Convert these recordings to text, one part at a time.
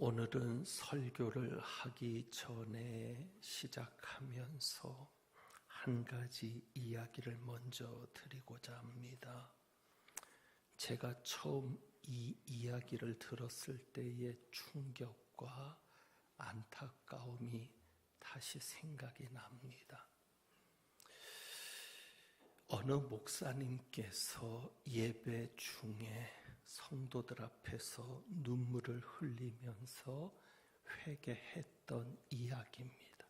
오늘은 설교를 하기 전에 시작하면서 한 가지 이야기를 먼저 드리고자 합니다. 제가 처음 이 이야기를 들었을 때의 충격과 안타까움이 다시 생각이 납니다. 어느 목사님께서 예배 중에 성도들 앞에서 눈물을 흘리면서 회개했던 이야기입니다.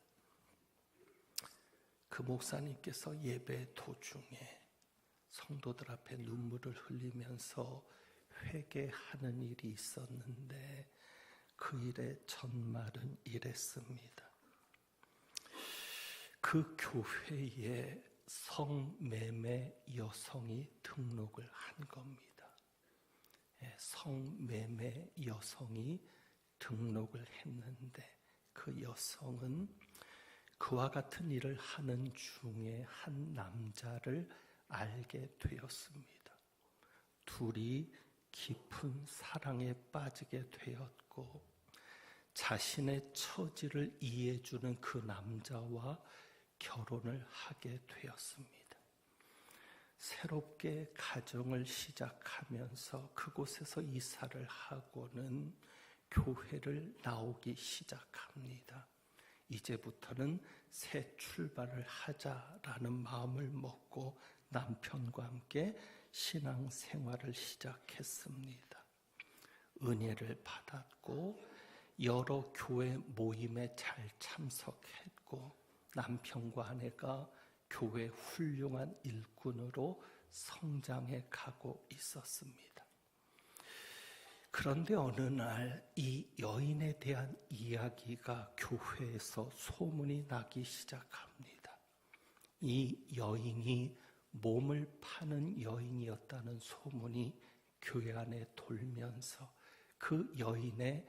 그 목사님께서 예배 도중에 성도들 앞에 눈물을 흘리면서 회개하는 일이 있었는데 그 일의 전말은 이랬습니다. 그 교회에 성매매 여성이 등록을 한 겁니다. 성매매 여성이 등록을 했는데 그 여성은 그와 같은 일을 하는 중에 한 남자를 알게 되었습니다. 둘이 깊은 사랑에 빠지게 되었고 자신의 처지를 이해해주는 그 남자와 결혼을 하게 되었습니다. 새롭게 가정을 시작하면서 그곳에서 이사를 하고는 교회를 나오기 시작합니다. 이제부터는 새 출발을 하자라는 마음을 먹고 남편과 함께 신앙생활을 시작했습니다. 은혜를 받았고 여러 교회 모임에 잘 참석했고 남편과 아내가 교회 훌륭한 일꾼으로 성장해 가고 있었습니다. 그런데 어느 날 이 여인에 대한 이야기가 교회에서 소문이 나기 시작합니다. 이 여인이 몸을 파는 여인이었다는 소문이 교회 안에 돌면서 그 여인의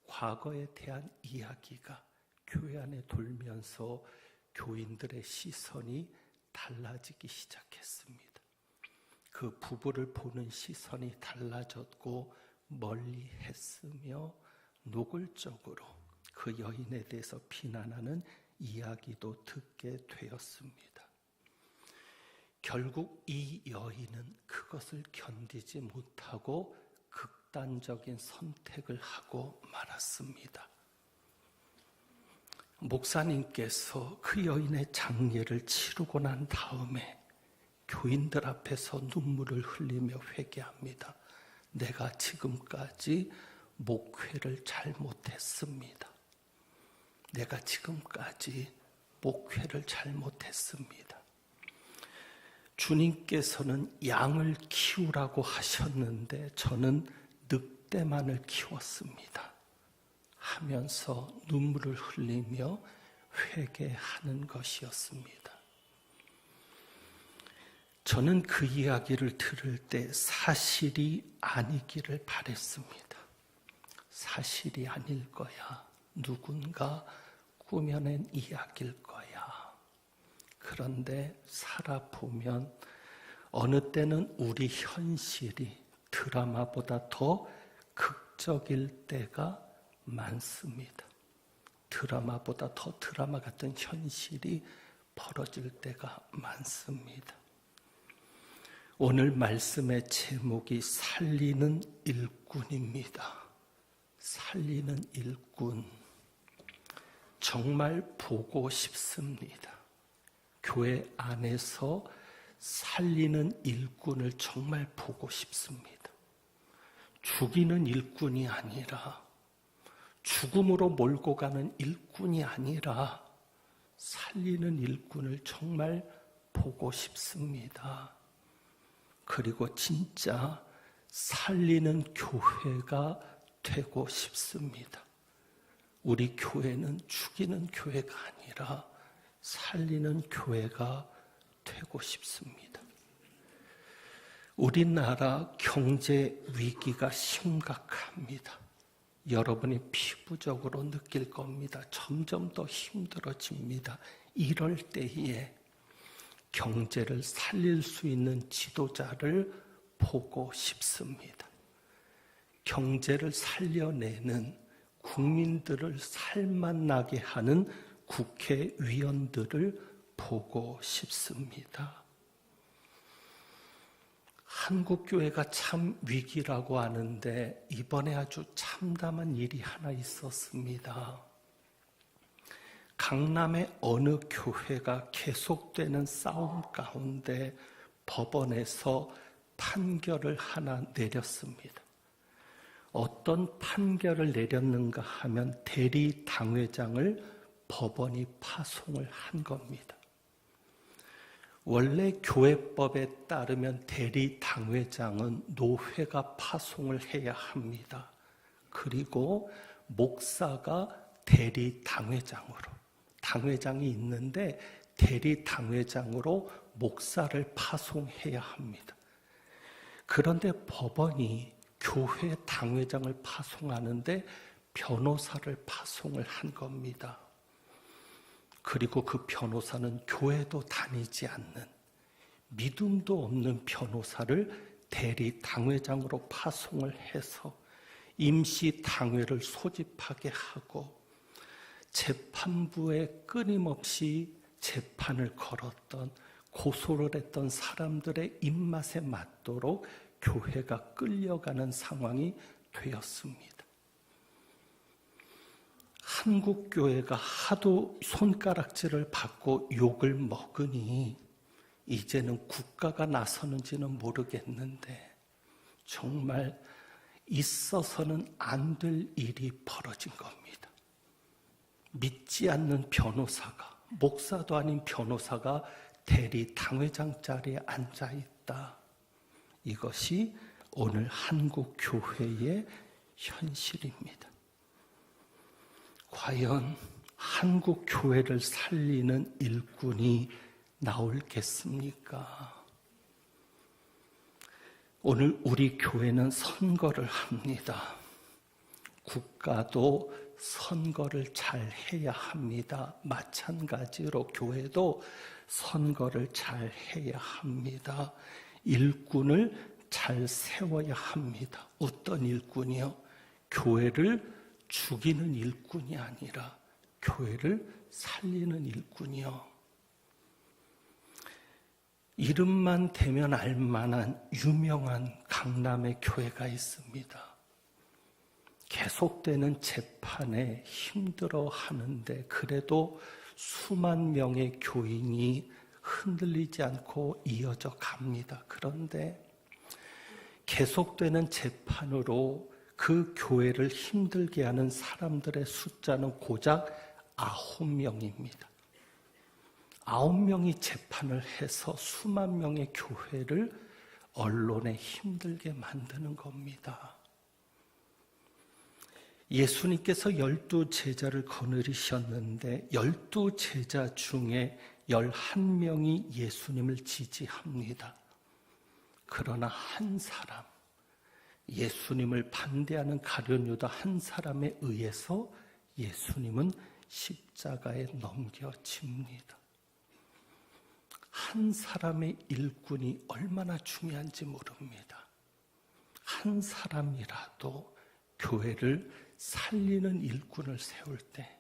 과거에 대한 이야기가 교회 안에 돌면서 교인들의 시선이 달라지기 시작했습니다. 그 부부를 보는 시선이 달라졌고 멀리 했으며 노골적으로 그 여인에 대해서 비난하는 이야기도 듣게 되었습니다. 결국 이 여인은 그것을 견디지 못하고 극단적인 선택을 하고 말았습니다. 목사님께서 그 여인의 장례를 치르고 난 다음에 교인들 앞에서 눈물을 흘리며 회개합니다. 내가 지금까지 목회를 잘못했습니다. 내가 지금까지 목회를 잘못했습니다. 주님께서는 양을 키우라고 하셨는데 저는 늑대만을 키웠습니다. 하면서 눈물을 흘리며 회개하는 것이었습니다. 저는 그 이야기를 들을 때 사실이 아니기를 바랬습니다. 사실이 아닐 거야. 누군가 꾸며낸 이야기일 거야. 그런데 살아보면 어느 때는 우리 현실이 드라마보다 더 극적일 때가 많습니다. 드라마보다 더 드라마 같은 현실이 벌어질 때가 많습니다. 오늘 말씀의 제목이 살리는 일꾼입니다. 살리는 일꾼. 정말 보고 싶습니다. 교회 안에서 살리는 일꾼을 정말 보고 싶습니다. 죽이는 일꾼이 아니라 죽음으로 몰고 가는 일꾼이 아니라 살리는 일꾼을 정말 보고 싶습니다. 그리고 진짜 살리는 교회가 되고 싶습니다. 우리 교회는 죽이는 교회가 아니라 살리는 교회가 되고 싶습니다. 우리나라 경제 위기가 심각합니다. 여러분이 피부적으로 느낄 겁니다. 점점 더 힘들어집니다. 이럴 때에 경제를 살릴 수 있는 지도자를 보고 싶습니다. 경제를 살려내는 국민들을 살맛나게 하는 국회의원들을 보고 싶습니다. 한국교회가 참 위기라고 하는데 이번에 아주 참담한 일이 하나 있었습니다. 강남의 어느 교회가 계속되는 싸움 가운데 법원에서 판결을 하나 내렸습니다. 어떤 판결을 내렸는가 하면 대리 당회장을 법원이 파송을 한 겁니다. 원래 교회법에 따르면 대리 당회장은 노회가 파송을 해야 합니다. 그리고 목사가 대리 당회장이 있는데 대리 당회장으로 목사를 파송해야 합니다. 그런데 법원이 교회 당회장을 파송하는데 변호사를 파송을 한 겁니다. 그리고 그 변호사는 교회도 다니지 않는 믿음도 없는 변호사를 대리 당회장으로 파송을 해서 임시 당회를 소집하게 하고 재판부에 끊임없이 재판을 걸었던 고소를 했던 사람들의 입맛에 맞도록 교회가 끌려가는 상황이 되었습니다. 한국 교회가 하도 손가락질을 받고 욕을 먹으니 이제는 국가가 나서는지는 모르겠는데 정말 있어서는 안 될 일이 벌어진 겁니다. 믿지 않는 변호사가, 목사도 아닌 변호사가 대리 당회장 자리에 앉아 있다. 이것이 오늘 한국 교회의 현실입니다. 과연 한국 교회를 살리는 일꾼이 나올겠습니까? 오늘 우리 교회는 선거를 합니다. 국가도 선거를 잘 해야 합니다. 마찬가지로 교회도 선거를 잘 해야 합니다. 일꾼을 잘 세워야 합니다. 어떤 일꾼이요? 교회를 죽이는 일꾼이 아니라 교회를 살리는 일꾼이요. 이름만 대면 알만한 유명한 강남의 교회가 있습니다. 계속되는 재판에 힘들어 하는데 그래도 수만 명의 교인이 흔들리지 않고 이어져 갑니다. 그런데 계속되는 재판으로 그 교회를 힘들게 하는 사람들의 숫자는 고작 9명입니다. 9명이 재판을 해서 수만 명의 교회를 언론에 힘들게 만드는 겁니다. 예수님께서 12제자를 거느리셨는데 12제자 중에 11명이 예수님을 지지합니다. 그러나 한 사람, 예수님을 반대하는 가룟 유다 한 사람에 의해서 예수님은 십자가에 넘겨집니다. 한 사람의 일꾼이 얼마나 중요한지 모릅니다. 한 사람이라도 교회를 살리는 일꾼을 세울 때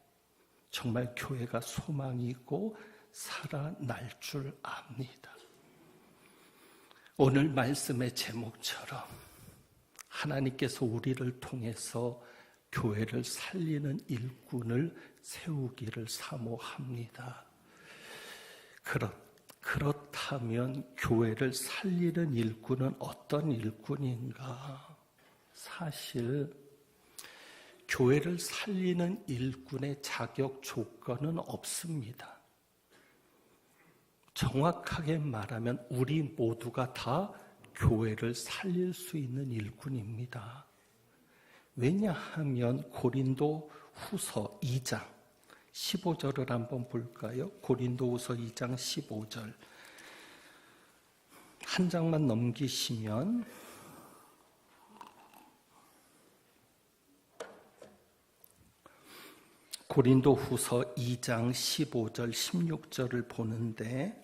정말 교회가 소망이 있고 살아날 줄 압니다. 오늘 말씀의 제목처럼 하나님께서 우리를 통해서 교회를 살리는 일꾼을 세우기를 사모합니다. 그렇다면 교회를 살리는 일꾼은 어떤 일꾼인가? 사실 교회를 살리는 일꾼의 자격 조건은 없습니다. 정확하게 말하면 우리 모두가 다 교회를 살릴 수 있는 일꾼입니다. 왜냐하면 고린도 후서 2장 15절을 한번 볼까요? 고린도 후서 2장 15절 한 장만 넘기시면 고린도 후서 2장 15절 16절을 보는데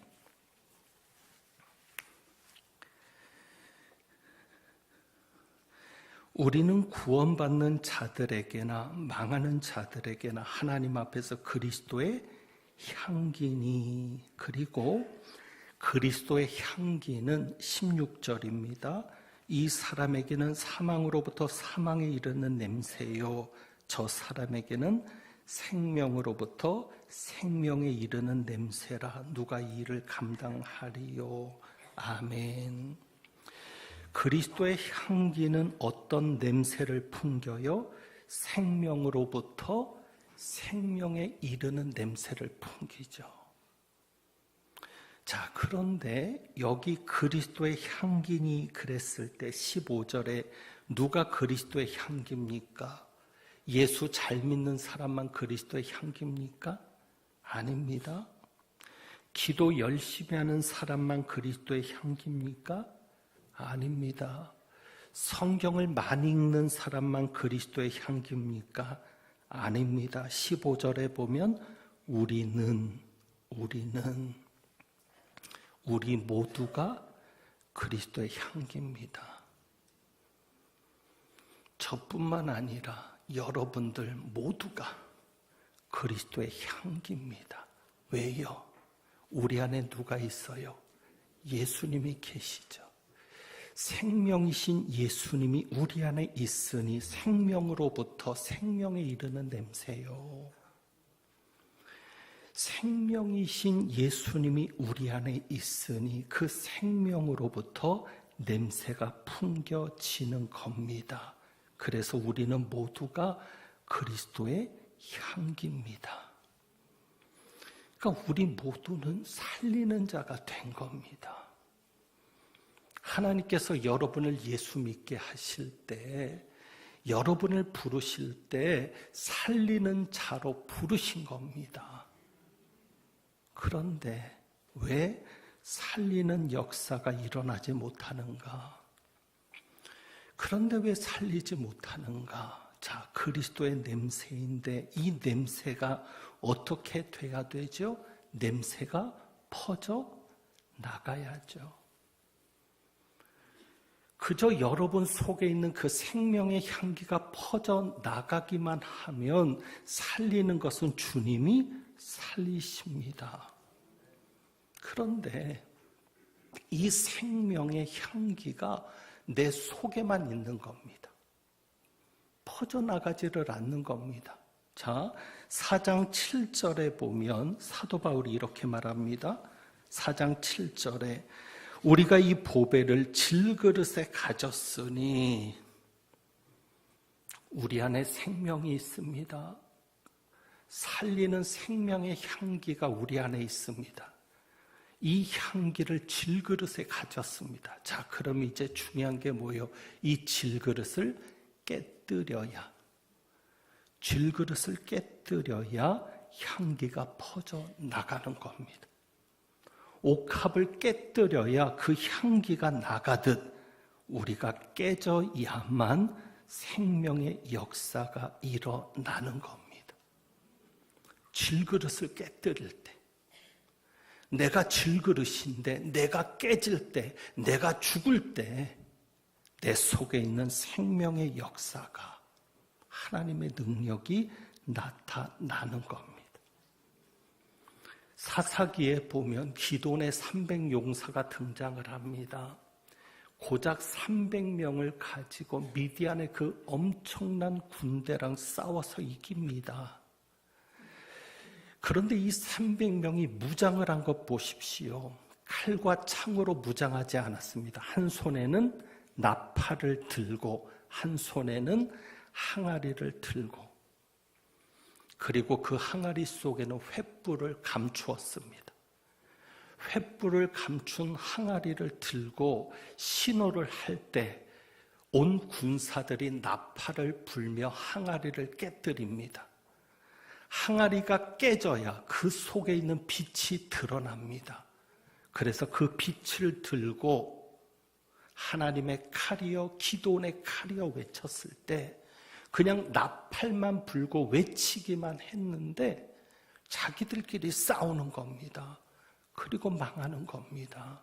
우리는 구원받는 자들에게나 망하는 자들에게나 하나님 앞에서 그리스도의 향기니, 그리고 그리스도의 향기는 16절입니다. 이 사람에게는 사망으로부터 사망에 이르는 냄새요, 저 사람에게는 생명으로부터 생명에 이르는 냄새라. 누가 이 일을 감당하리요. 아멘. 그리스도의 향기는 어떤 냄새를 풍겨요? 생명으로부터 생명에 이르는 냄새를 풍기죠. 자, 그런데 여기 그리스도의 향기니 그랬을 때 15절에 누가 그리스도의 향기입니까? 예수 잘 믿는 사람만 그리스도의 향기입니까? 아닙니다. 기도 열심히 하는 사람만 그리스도의 향기입니까? 아닙니다. 성경을 많이 읽는 사람만 그리스도의 향기입니까? 아닙니다. 15절에 보면 우리 모두가 그리스도의 향기입니다. 저뿐만 아니라 여러분들 모두가 그리스도의 향기입니다. 왜요? 우리 안에 누가 있어요? 예수님이 계시죠. 생명이신 예수님이 우리 안에 있으니 생명으로부터 생명에 이르는 냄새요. 생명이신 예수님이 우리 안에 있으니 그 생명으로부터 냄새가 풍겨지는 겁니다. 그래서 우리는 모두가 그리스도의 향기입니다. 그러니까 우리 모두는 살리는 자가 된 겁니다. 하나님께서 여러분을 예수 믿게 하실 때, 여러분을 부르실 때 살리는 자로 부르신 겁니다. 그런데 왜 살리는 역사가 일어나지 못하는가? 그런데 왜 살리지 못하는가? 자, 그리스도의 냄새인데 이 냄새가 어떻게 돼야 되죠? 냄새가 퍼져 나가야죠. 그저 여러분 속에 있는 그 생명의 향기가 퍼져 나가기만 하면 살리는 것은 주님이 살리십니다. 그런데 이 생명의 향기가 내 속에만 있는 겁니다. 퍼져나가지를 않는 겁니다. 자, 4장 7절에 보면 사도 바울이 이렇게 말합니다. 4장 7절에 우리가 이 보배를 질그릇에 가졌으니, 우리 안에 생명이 있습니다. 살리는 생명의 향기가 우리 안에 있습니다. 이 향기를 질그릇에 가졌습니다. 자, 그럼 이제 중요한 게 뭐예요? 이 질그릇을 깨뜨려야, 질그릇을 깨뜨려야 향기가 퍼져 나가는 겁니다. 옥합을 깨뜨려야 그 향기가 나가듯 우리가 깨져야만 생명의 역사가 일어나는 겁니다. 질그릇을 깨뜨릴 때, 내가 질그릇인데 내가 깨질 때, 내가 죽을 때 내 속에 있는 생명의 역사가, 하나님의 능력이 나타나는 겁니다. 사사기에 보면 기돈의 300용사가 등장을 합니다. 고작 300명을 가지고 미디안의 그 엄청난 군대랑 싸워서 이깁니다. 그런데 이 300명이 무장을 한 것 보십시오. 칼과 창으로 무장하지 않았습니다. 한 손에는 나팔을 들고 한 손에는 항아리를 들고, 그리고 그 항아리 속에는 횃불을 감추었습니다. 횃불을 감춘 항아리를 들고 신호를 할 때 온 군사들이 나팔을 불며 항아리를 깨뜨립니다. 항아리가 깨져야 그 속에 있는 빛이 드러납니다. 그래서 그 빛을 들고 하나님의 칼이여 기도원의 칼이여 외쳤을 때 그냥 나팔만 불고 외치기만 했는데 자기들끼리 싸우는 겁니다. 그리고 망하는 겁니다.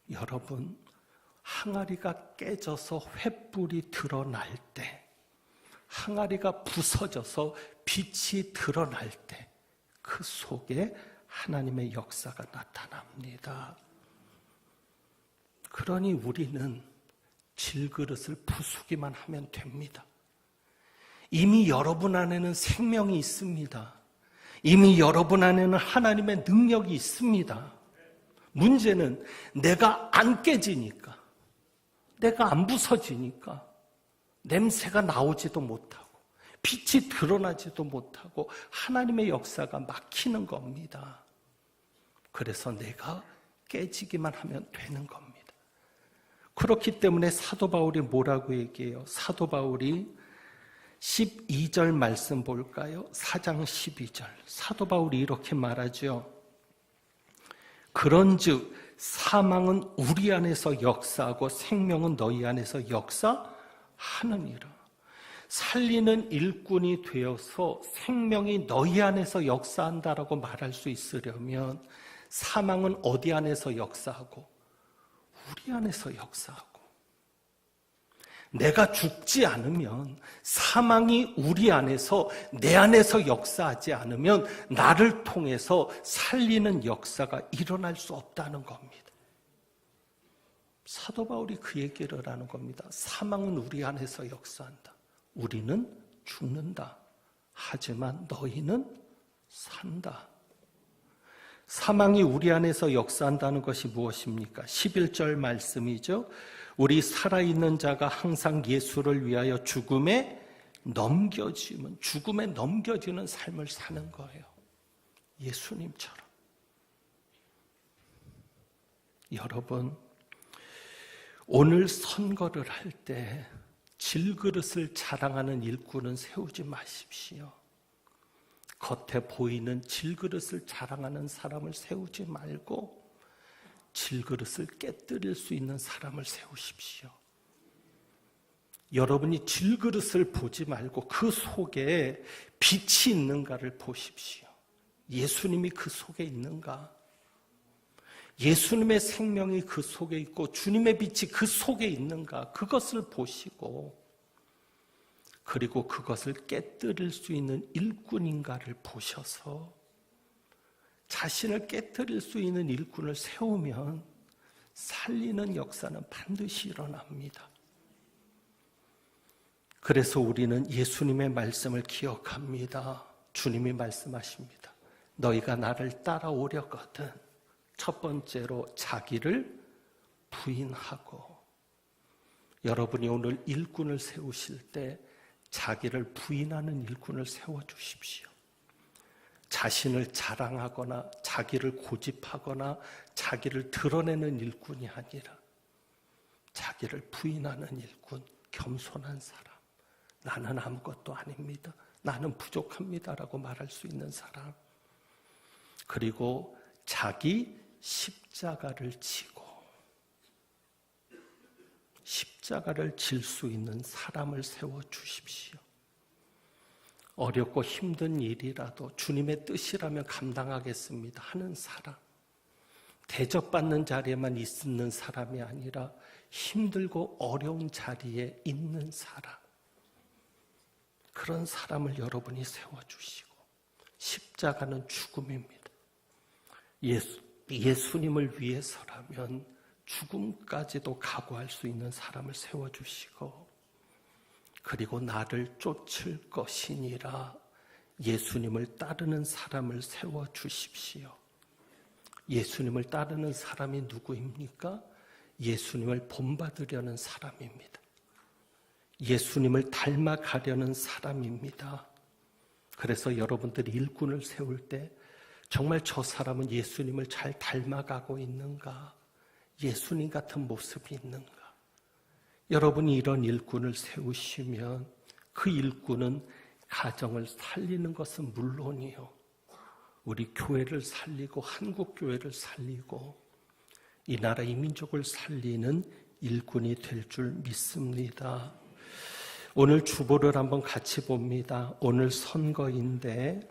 여러분, 항아리가 깨져서 횃불이 드러날 때, 항아리가 부서져서 빛이 드러날 때 그 속에 하나님의 역사가 나타납니다. 그러니 우리는 질그릇을 부수기만 하면 됩니다. 이미 여러분 안에는 생명이 있습니다. 이미 여러분 안에는 하나님의 능력이 있습니다. 문제는 내가 안 깨지니까, 내가 안 부서지니까 냄새가 나오지도 못하고 빛이 드러나지도 못하고 하나님의 역사가 막히는 겁니다. 그래서 내가 깨지기만 하면 되는 겁니다. 그렇기 때문에 사도 바울이 뭐라고 얘기해요? 사도 바울이 12절 말씀 볼까요? 4장 12절. 사도 바울이 이렇게 말하죠. 그런즉 사망은 우리 안에서 역사하고 생명은 너희 안에서 역사하느니라. 살리는 일꾼이 되어서 생명이 너희 안에서 역사한다라고 말할 수 있으려면 사망은 어디 안에서 역사하고? 우리 안에서 역사하고. 내가 죽지 않으면, 사망이 우리 안에서, 내 안에서 역사하지 않으면 나를 통해서 살리는 역사가 일어날 수 없다는 겁니다. 사도 바울이 그 얘기를 하는 겁니다. 사망은 우리 안에서 역사한다. 우리는 죽는다. 하지만 너희는 산다. 사망이 우리 안에서 역사한다는 것이 무엇입니까? 11절 말씀이죠. 우리 살아있는 자가 항상 예수를 위하여 죽음에 넘겨지는 삶을 사는 거예요. 예수님처럼. 여러분, 오늘 선거를 할 때 질그릇을 자랑하는 일꾼은 세우지 마십시오. 겉에 보이는 질그릇을 자랑하는 사람을 세우지 말고 질그릇을 깨뜨릴 수 있는 사람을 세우십시오. 여러분이 질그릇을 보지 말고 그 속에 빛이 있는가를 보십시오. 예수님이 그 속에 있는가? 예수님의 생명이 그 속에 있고 주님의 빛이 그 속에 있는가? 그것을 보시고, 그리고 그것을 깨뜨릴 수 있는 일꾼인가를 보셔서 자신을 깨뜨릴 수 있는 일꾼을 세우면 살리는 역사는 반드시 일어납니다. 그래서 우리는 예수님의 말씀을 기억합니다. 주님이 말씀하십니다. 너희가 나를 따라오려거든 첫 번째로 자기를 부인하고, 여러분이 오늘 일꾼을 세우실 때 자기를 부인하는 일꾼을 세워주십시오. 자신을 자랑하거나 자기를 고집하거나 자기를 드러내는 일꾼이 아니라 자기를 부인하는 일꾼, 겸손한 사람. 나는 아무것도 아닙니다. 나는 부족합니다라고 말할 수 있는 사람. 그리고 자기 십자가를 지고 십자가를 질 수 있는 사람을 세워주십시오. 어렵고 힘든 일이라도 주님의 뜻이라면 감당하겠습니다 하는 사람. 대접받는 자리에만 있는 사람이 아니라 힘들고 어려운 자리에 있는 사람. 그런 사람을 여러분이 세워주시고, 십자가는 죽음입니다. 예수님을 위해서라면 죽음까지도 각오할 수 있는 사람을 세워주시고, 그리고 나를 쫓을 것이니라 예수님을 따르는 사람을 세워주십시오. 예수님을 따르는 사람이 누구입니까? 예수님을 본받으려는 사람입니다. 예수님을 닮아가려는 사람입니다. 그래서 여러분들이 일꾼을 세울 때 정말 저 사람은 예수님을 잘 닮아가고 있는가? 예수님 같은 모습이 있는가? 여러분이 이런 일꾼을 세우시면 그 일꾼은 가정을 살리는 것은 물론이요, 우리 교회를 살리고 한국 교회를 살리고 이 나라 이 민족을 살리는 일꾼이 될 줄 믿습니다. 오늘 주보를 한번 같이 봅니다. 오늘 선거인데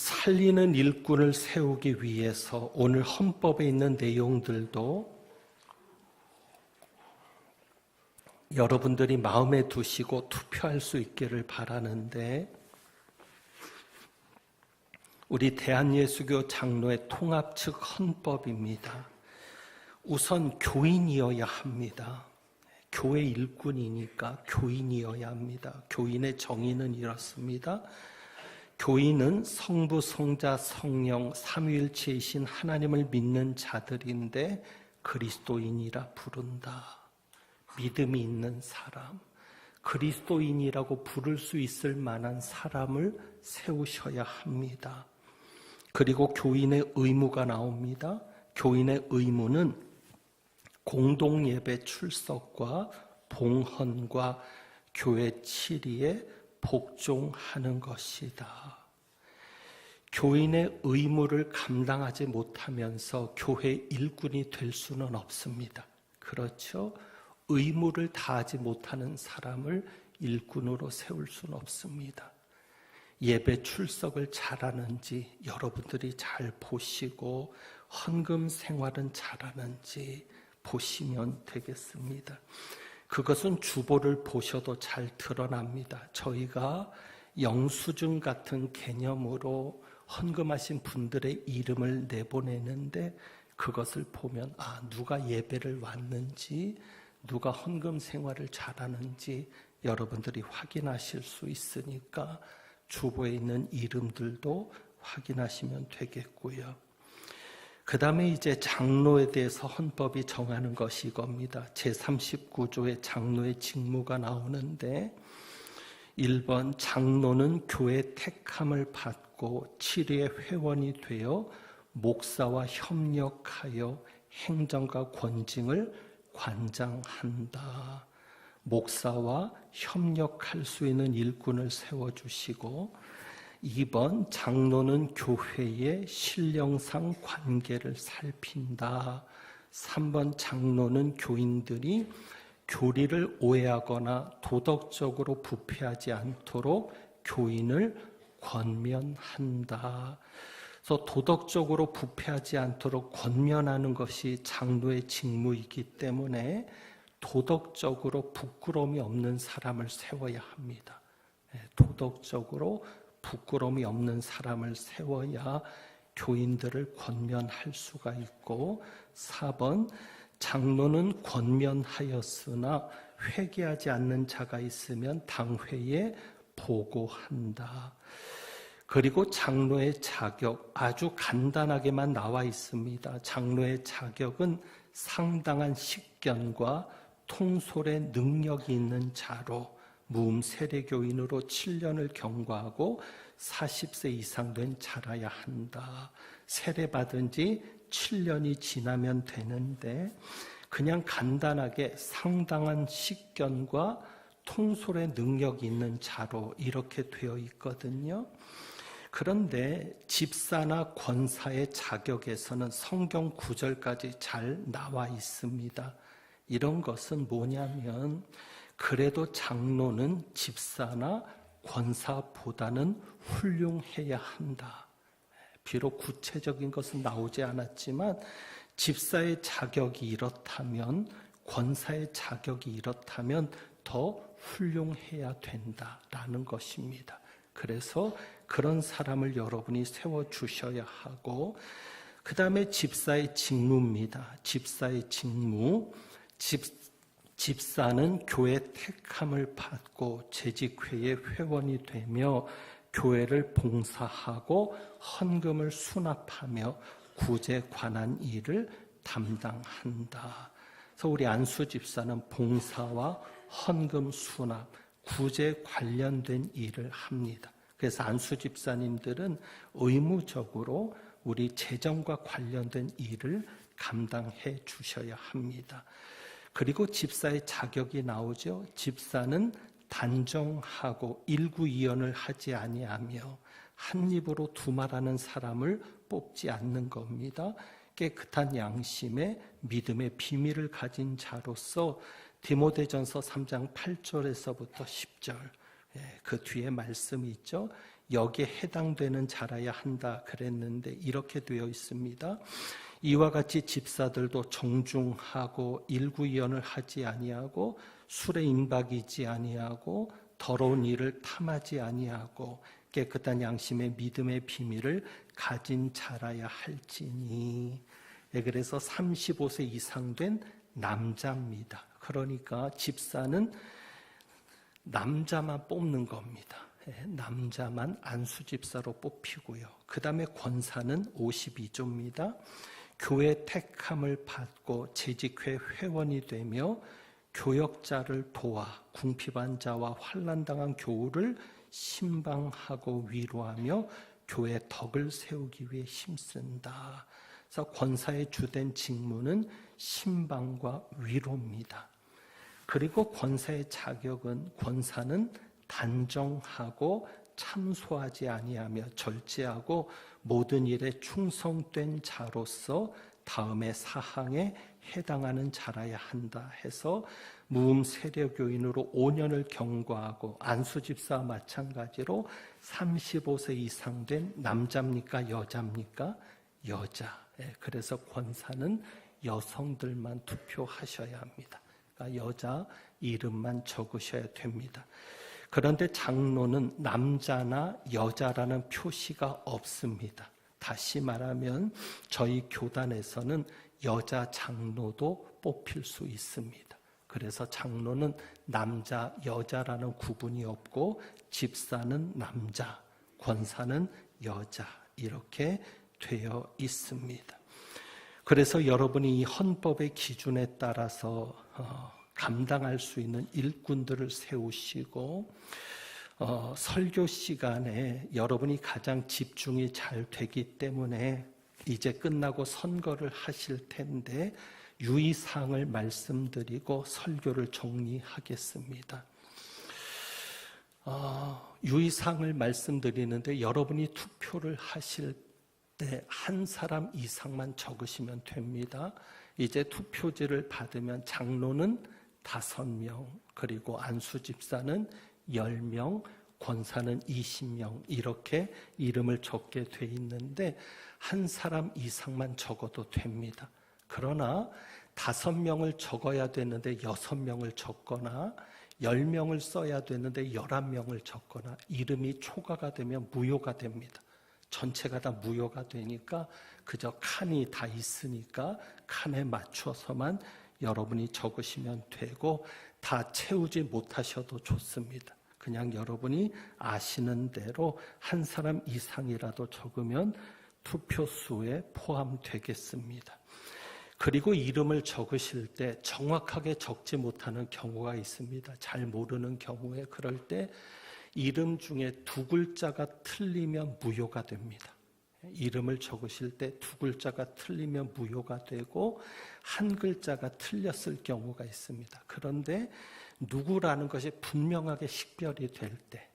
살리는 일꾼을 세우기 위해서 오늘 헌법에 있는 내용들도 여러분들이 마음에 두시고 투표할 수 있기를 바라는데, 우리 대한예수교 장로의 통합 측 헌법입니다. 우선 교인이어야 합니다. 교회 일꾼이니까 교인이어야 합니다. 교인의 정의는 이렇습니다. 교인은 성부, 성자, 성령, 삼위일체이신 하나님을 믿는 자들인데 그리스도인이라 부른다. 믿음이 있는 사람, 그리스도인이라고 부를 수 있을 만한 사람을 세우셔야 합니다. 그리고 교인의 의무가 나옵니다. 교인의 의무는 공동예배 출석과 봉헌과 교회 치리에 복종하는 것이다. 교인의 의무를 감당하지 못하면서 교회 일꾼이 될 수는 없습니다. 그렇죠? 의무를 다하지 못하는 사람을 일꾼으로 세울 수는 없습니다. 예배 출석을 잘하는지 여러분들이 잘 보시고 헌금 생활은 잘하는지 보시면 되겠습니다. 그것은 주보를 보셔도 잘 드러납니다. 저희가 영수증 같은 개념으로 헌금하신 분들의 이름을 내보내는데 그것을 보면 누가 예배를 왔는지, 누가 헌금 생활을 잘하는지 여러분들이 확인하실 수 있으니까 주보에 있는 이름들도 확인하시면 되겠고요. 그 다음에 이제 장로에 대해서 헌법이 정하는 것이 이겁니다. 제39조에 장로의 직무가 나오는데 1번 장로는 교회 택함을 받고 치리의 회원이 되어 목사와 협력하여 행정과 권징을 관장한다. 목사와 협력할 수 있는 일꾼을 세워주시고 2번 장로는 교회의 신령상 관계를 살핀다. 3번 장로는 교인들이 교리를 오해하거나 도덕적으로 부패하지 않도록 교인을 권면한다. 그래서 도덕적으로 부패하지 않도록 권면하는 것이 장로의 직무이기 때문에 도덕적으로 부끄러움이 없는 사람을 세워야 합니다. 도덕적으로 부끄러움이 없는 사람을 세워야 교인들을 권면할 수가 있고 4번 장로는 권면하였으나 회개하지 않는 자가 있으면 당회에 보고한다. 그리고 장로의 자격 아주 간단하게만 나와 있습니다. 장로의 자격은 상당한 식견과 통솔의 능력이 있는 자로 무음 세례교인으로 7년을 경과하고 40세 이상 된 자라야 한다. 세례받은 지 7년이 지나면 되는데 그냥 간단하게 상당한 식견과 통솔의 능력이 있는 자로 이렇게 되어 있거든요. 그런데 집사나 권사의 자격에서는 성경 구절까지 잘 나와 있습니다. 이런 것은 뭐냐면 그래도 장로는 집사나 권사보다는 훌륭해야 한다. 비록 구체적인 것은 나오지 않았지만 집사의 자격이 이렇다면 권사의 자격이 이렇다면 더 훌륭해야 된다라는 것입니다. 그래서 그런 사람을 여러분이 세워주셔야 하고 그 다음에 집사의 직무입니다. 집사의 직무. 집사는 교회 택함을 받고 재직회의 회원이 되며 교회를 봉사하고 헌금을 수납하며 구제에 관한 일을 담당한다. 그래서 우리 안수 집사는 봉사와 헌금 수납, 구제 관련된 일을 합니다. 그래서 안수 집사님들은 의무적으로 우리 재정과 관련된 일을 감당해 주셔야 합니다. 그리고 집사의 자격이 나오죠. 집사는 단정하고 일구이연을 하지 아니하며 한 입으로 두말하는 사람을 뽑지 않는 겁니다. 깨끗한 양심에 믿음의 비밀을 가진 자로서 디모데전서 3장 8절에서부터 10절 그 뒤에 말씀이 있죠. 여기에 해당되는 자라야 한다 그랬는데 이렇게 되어 있습니다. 이와 같이 집사들도 정중하고 일구이연을 하지 아니하고 술에 임박이지 아니하고 더러운 일을 탐하지 아니하고 깨끗한 양심의 믿음의 비밀을 가진 자라야 할지니. 그래서 35세 이상 된 남자입니다. 그러니까 집사는 남자만 뽑는 겁니다. 남자만 안수집사로 뽑히고요. 그 다음에 권사는 52조입니다. 교회 택함을 받고 재직회 회원이 되며 교역자를 도와 궁핍한 자와 환난당한 교우를 신방하고 위로하며 교회 덕을 세우기 위해 힘쓴다. 그래서 권사의 주된 직무는 신방과 위로입니다. 그리고 권사의 자격은 권사는 단정하고 참소하지 아니하며 절제하고 모든 일에 충성된 자로서 다음의 사항에 해당하는 자라야 한다 해서 무음 세례교인으로 5년을 경과하고 안수집사와 마찬가지로 35세 이상 된 남자입니까? 여자입니까? 여자. 그래서 권사는 여성들만 투표하셔야 합니다. 그러니까 여자 이름만 적으셔야 됩니다. 그런데 장로는 남자나 여자라는 표시가 없습니다. 다시 말하면 저희 교단에서는 여자 장로도 뽑힐 수 있습니다. 그래서 장로는 남자, 여자라는 구분이 없고 집사는 남자, 권사는 여자 이렇게 되어 있습니다. 그래서 여러분이 이 헌법의 기준에 따라서 감당할 수 있는 일꾼들을 세우시고 설교 시간에 여러분이 가장 집중이 잘 되기 때문에 이제 끝나고 선거를 하실 텐데 유의사항을 말씀드리고 설교를 정리하겠습니다. 유의사항을 말씀드리는데 여러분이 투표를 하실 때 한 사람 이상만 적으시면 됩니다. 이제 투표지를 받으면 장로는 5명, 그리고 안수집사는 10명, 권사는 20명 이렇게 이름을 적게 돼 있는데 한 사람 이상만 적어도 됩니다. 그러나 5명을 적어야 되는데 6명을 적거나 10명을 써야 되는데 11명을 적거나 이름이 초과가 되면 무효가 됩니다. 전체가 다 무효가 되니까 그저 칸이 다 있으니까 칸에 맞춰서만 여러분이 적으시면 되고 다 채우지 못하셔도 좋습니다. 그냥 여러분이 아시는 대로 한 사람 이상이라도 적으면 투표수에 포함되겠습니다. 그리고 이름을 적으실 때 정확하게 적지 못하는 경우가 있습니다. 잘 모르는 경우에 그럴 때 이름 중에 2글자가 틀리면 무효가 됩니다. 이름을 적으실 때 2글자가 틀리면 무효가 되고 한 글자가 틀렸을 경우가 있습니다. 그런데 누구라는 것이 분명하게 식별이 될 때,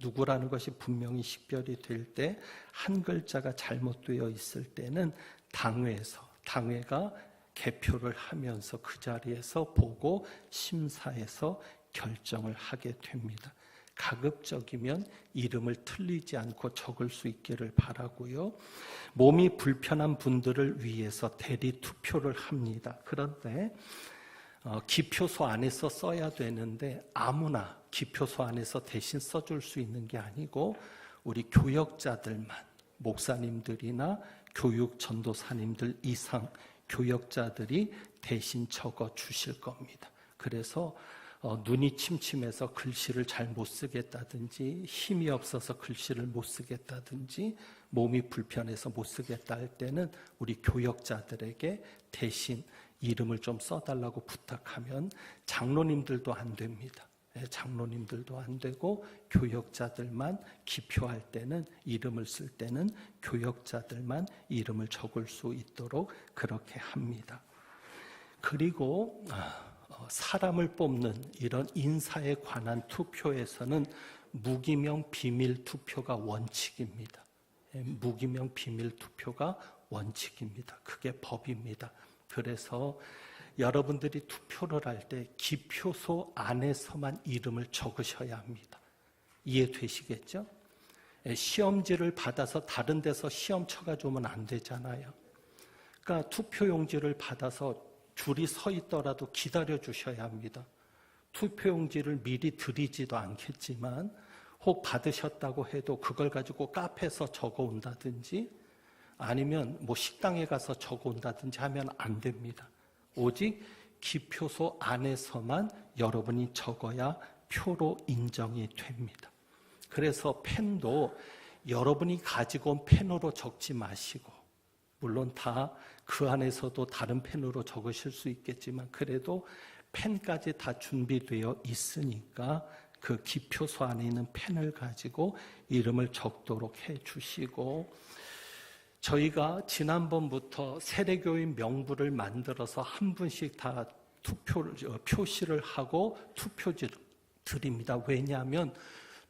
누구라는 것이 분명히 식별이 될 때 한 글자가 잘못되어 있을 때는 당회가 개표를 하면서 그 자리에서 보고 심사해서 결정을 하게 됩니다. 가급적이면 이름을 틀리지 않고 적을 수 있기를 바라고요. 몸이 불편한 분들을 위해서 대리 투표를 합니다. 그런데 기표소 안에서 써야 되는데 아무나 기표소 안에서 대신 써줄 수 있는 게 아니고 우리 교역자들만, 목사님들이나 교육 전도사님들 이상 교역자들이 대신 적어 주실 겁니다. 그래서 눈이 침침해서 글씨를 잘 못 쓰겠다든지 힘이 없어서 글씨를 못 쓰겠다든지 몸이 불편해서 못 쓰겠다 할 때는 우리 교역자들에게 대신 이름을 좀 써달라고 부탁하면 장로님들도 안 됩니다. 장로님들도 안 되고 교역자들만 기표할 때는 이름을 쓸 때는 교역자들만 이름을 적을 수 있도록 그렇게 합니다. 그리고 사람을 뽑는 이런 인사에 관한 투표에서는 무기명 비밀 투표가 원칙입니다. 무기명 비밀 투표가 원칙입니다. 그게 법입니다. 그래서 여러분들이 투표를 할 때 기표소 안에서만 이름을 적으셔야 합니다. 이해되시겠죠? 시험지를 받아서 다른 데서 시험 쳐가지고 오면 안 되잖아요. 그러니까 투표용지를 받아서 줄이 서 있더라도 기다려 주셔야 합니다. 투표용지를 미리 드리지도 않겠지만 혹 받으셨다고 해도 그걸 가지고 카페에서 적어 온다든지 아니면 뭐 식당에 가서 적어 온다든지 하면 안 됩니다. 오직 기표소 안에서만 여러분이 적어야 표로 인정이 됩니다. 그래서 펜도 여러분이 가지고 온 펜으로 적지 마시고, 물론 다 그 안에서도 다른 펜으로 적으실 수 있겠지만 그래도 펜까지 다 준비되어 있으니까 그 기표소 안에 있는 펜을 가지고 이름을 적도록 해 주시고, 저희가 지난번부터 세례교인 명부를 만들어서 한 분씩 다 표시를 하고 투표지를 드립니다. 왜냐하면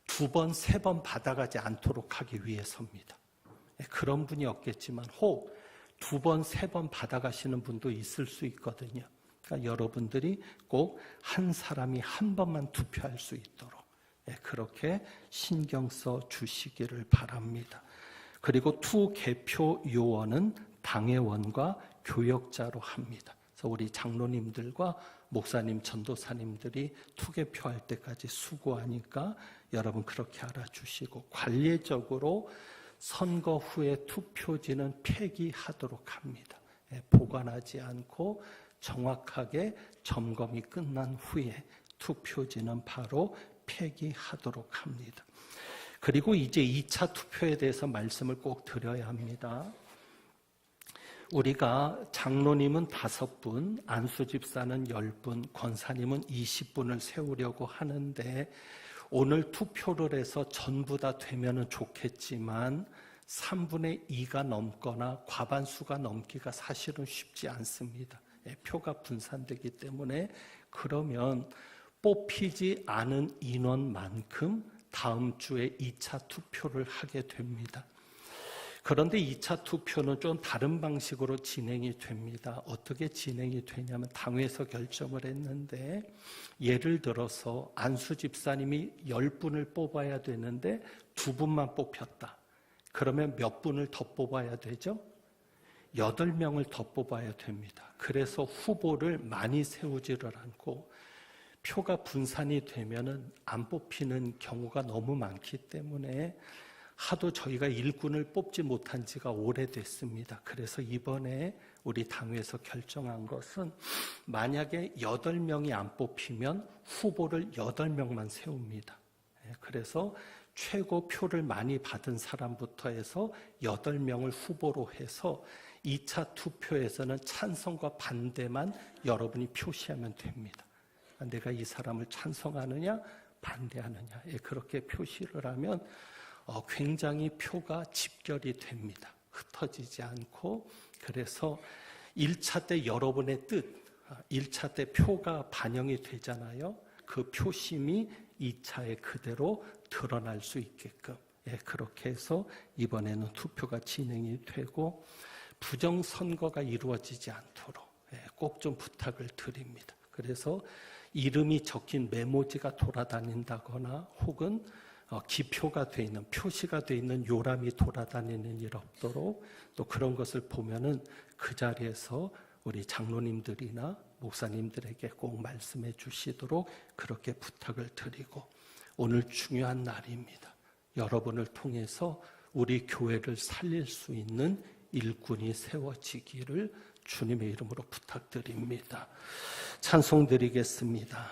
2번, 3번 받아가지 않도록 하기 위해서입니다. 그런 분이 없겠지만 혹 2번, 3번 받아가시는 분도 있을 수 있거든요. 그러니까 여러분들이 꼭 한 사람이 한 번만 투표할 수 있도록 그렇게 신경 써 주시기를 바랍니다. 그리고 투개표 요원은 당회원과 교역자로 합니다. 그래서 우리 장로님들과 목사님, 전도사님들이 투개표할 때까지 수고하니까 여러분 그렇게 알아주시고, 관례적으로 선거 후에 투표지는 폐기하도록 합니다. 보관하지 않고 정확하게 점검이 끝난 후에 투표지는 바로 폐기하도록 합니다. 그리고 이제 2차 투표에 대해서 말씀을 꼭 드려야 합니다. 우리가 장로님은 5분, 안수집사는 10분, 권사님은 20분을 세우려고 하는데 오늘 투표를 해서 전부 다 되면 좋겠지만 3분의 2가 넘거나 과반수가 넘기가 사실은 쉽지 않습니다. 표가 분산되기 때문에. 그러면 뽑히지 않은 인원만큼 다음 주에 2차 투표를 하게 됩니다. 그런데 2차 투표는 좀 다른 방식으로 진행이 됩니다. 어떻게 진행이 되냐면 당회에서 결정을 했는데, 예를 들어서 안수 집사님이 10분을 뽑아야 되는데 2분만 뽑혔다. 그러면 몇 분을 더 뽑아야 되죠? 8명을 더 뽑아야 됩니다. 그래서 후보를 많이 세우지를 않고 표가 분산이 되면은 안 뽑히는 경우가 너무 많기 때문에 하도 저희가 일꾼을 뽑지 못한 지가 오래됐습니다. 그래서 이번에 우리 당회에서 결정한 것은 만약에 8명이 안 뽑히면 후보를 8명만 세웁니다. 그래서 최고 표를 많이 받은 사람부터 해서 8명을 후보로 해서 2차 투표에서는 찬성과 반대만 여러분이 표시하면 됩니다. 내가 이 사람을 찬성하느냐 반대하느냐 그렇게 표시를 하면 굉장히 표가 집결이 됩니다. 흩어지지 않고. 그래서 1차 때 여러분의 뜻, 1차 때 표가 반영이 되잖아요. 그 표심이 2차에 그대로 드러날 수 있게끔 그렇게 해서 이번에는 투표가 진행이 되고, 부정선거가 이루어지지 않도록 꼭 좀 부탁을 드립니다. 그래서 이름이 적힌 메모지가 돌아다닌다거나 혹은 기표가 돼 있는, 표시가 돼 있는 요람이 돌아다니는 일 없도록, 또 그런 것을 보면은 그 자리에서 우리 장로님들이나 목사님들에게 꼭 말씀해 주시도록 그렇게 부탁을 드리고, 오늘 중요한 날입니다. 여러분을 통해서 우리 교회를 살릴 수 있는 일꾼이 세워지기를 주님의 이름으로 부탁드립니다. 찬송 드리겠습니다.